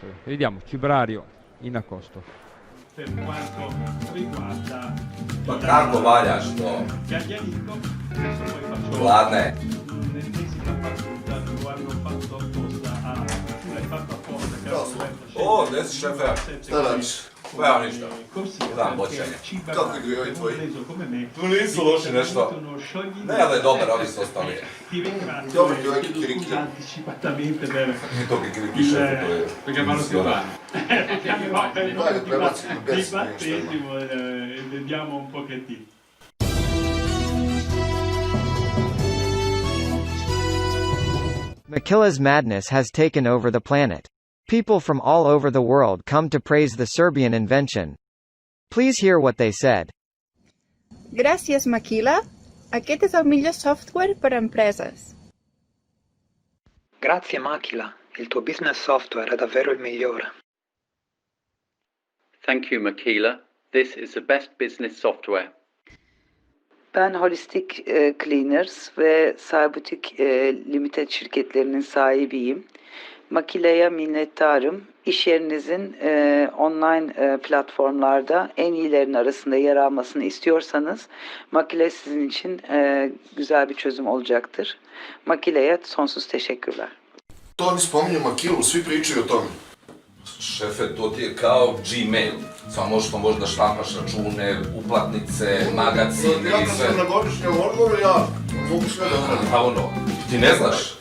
software. Vediamo, cibrario in accosto. Per quanto riguarda Ma kako valjaš to? Gaglianico, adesso poi faccio Hladne. un'ennesima battuta, lo hanno fatto apposta a... Tu l'hai fatto apposta, caro Roberto. O, gdje si šefe? Šta radiš? Pa evo ništa. Corsia, Da, perché bočenje. ciba Kako igraju ovi hanno tvoji? preso come me. Tu nisu loši nešto. Sono sciogli- Ne, ali je dobar, ovi su ostali. Ti ringrazio Dobro, e ti ovaj chiedo kikiriki. scusa anticipatamente per To kikiriki šefe, to je... perché vanno più avanti. Dai, prebaci na bes. Dibattesimo e vediamo un pochettino. Makilla's madness has taken over the planet. People from all over the world come to praise the Serbian invention. Please hear what they said. Gràcies, Makilla. Aquest és el millor software per a empreses. Grazie Makilla, il tuo business software è davvero il migliore. Thank you, Makilla. This is the best business software. Ben Holistic Cleaners ve Cybertic Limited şirketlerinin sahibiyim. Makilla'ya minnettarım. İş yerinizin online platformlarda en iyilerin arasında yer almasını istiyorsanız Makilla sizin için güzel bir çözüm olacaktır. Makilla'ya sonsuz teşekkürler. To oni spominju Makillu, svi pričaju o tome. Šefe, to ti je kao Gmail. Samo što možda štampaš račune, uplatnice, magacin Ja i kad sve. sam na godišnjem odmoru, ja mogu sve da odradim. A ono, ti ne znaš?